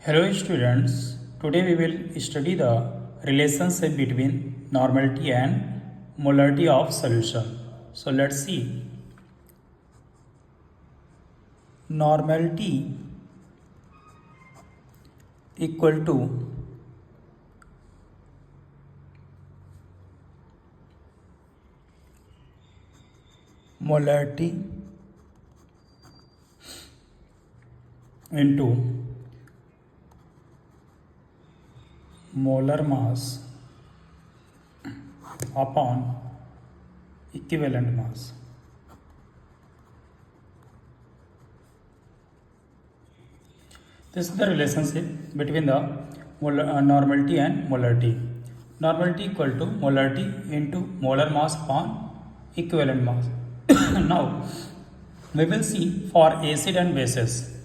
Hello students, today we will study the relationship between normality and molarity of solution. So let's see. Normality equal to molarity into molar mass upon equivalent mass. This is the relationship between the normality and molarity. Normality equal to molarity into molar mass upon equivalent mass. Now, we will see for acid and bases.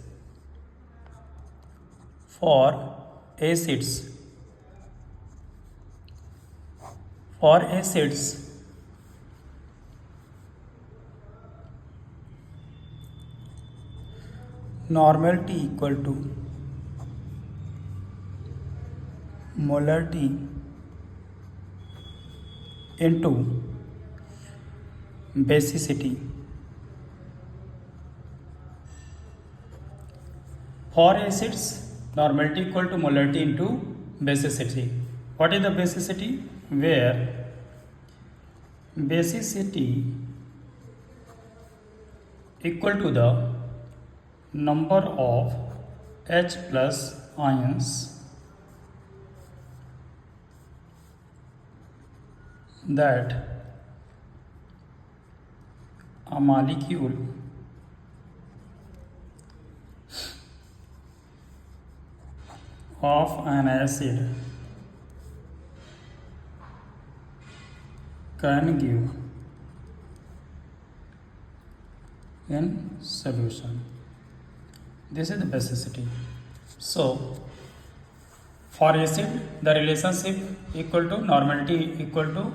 For acids, normality equal to molarity into basicity. For acids, normality equal to molarity into basicity. What is the basicity? Where basicity equal to the number of H plus ions that a molecule of an acid can give in solution. This is the basicity. So, for acid, the relationship equal to normality equal to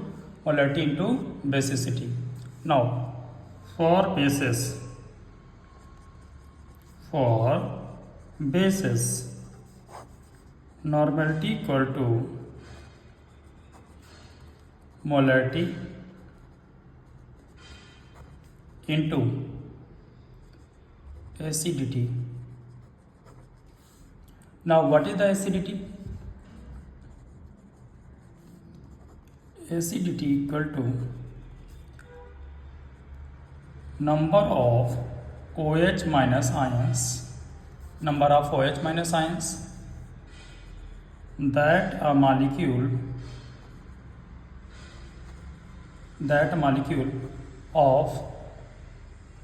molarity into basicity. Now, for bases, normality equal to molarity into acidity. Now, what is the acidity? Acidity equal to number of OH minus ions, that a molecule of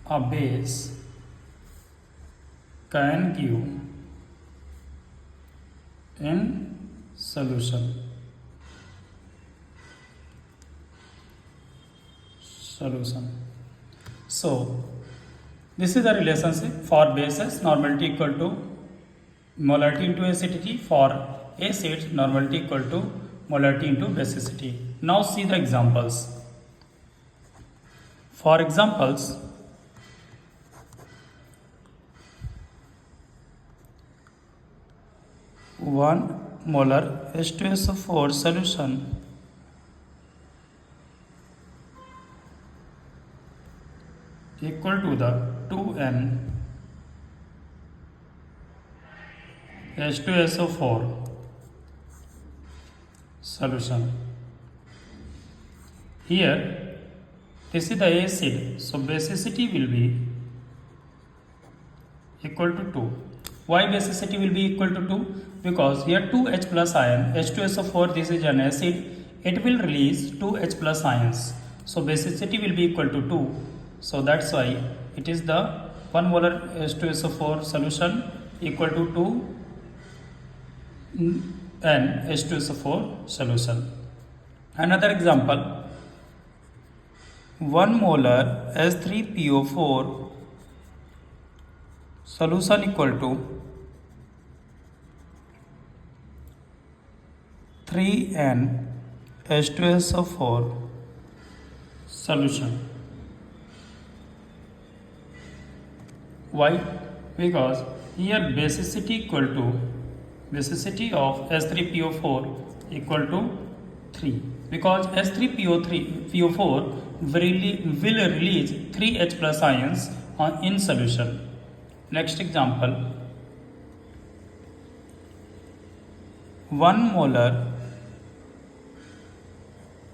a base can give in solution. So, this is the relationship for bases, normality equal to molarity into acidity. For acids, normality equal to molarity into basicity. Now see the examples. For examples, 1 molar H2SO4 solution equal to the 2N H2SO4 solution. Here, this is the acid, so basicity will be equal to 2. Why basicity will be equal to 2? Because here 2 H plus ion, H2SO4, this is an acid, it will release 2 H plus ions. So basicity will be equal to 2. So that's why it is the 1 molar H2SO4 solution equal to 2 N H2SO4 solution. Another example, 1 molar H3PO4 solution equal to 3N H2SO4 solution. Why? Because here basicity equal to basicity of H3PO4 equal to 3 because H3PO4 will release 3H plus ions in solution. Next example, 1 molar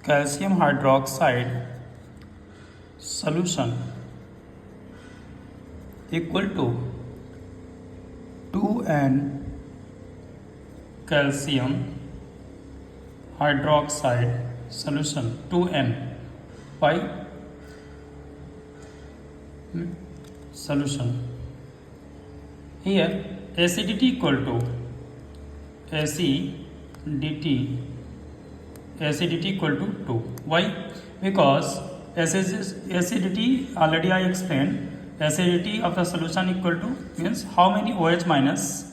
calcium hydroxide solution equal to 2N calcium hydroxide solution 2N by solution. Here acidity equal to acidity equal to 2. Why? Because acidity already I explained. Acidity of the solution equal to means how many OH minus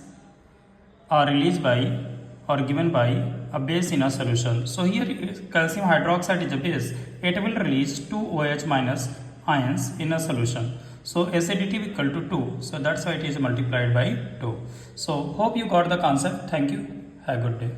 are released by or given by a base in a solution. So here calcium hydroxide is a base. It will release 2 OH minus ions in a solution. So acidity equal to 2. So that's why it is multiplied by 2. So hope you got the concept. Thank you. Have a good day.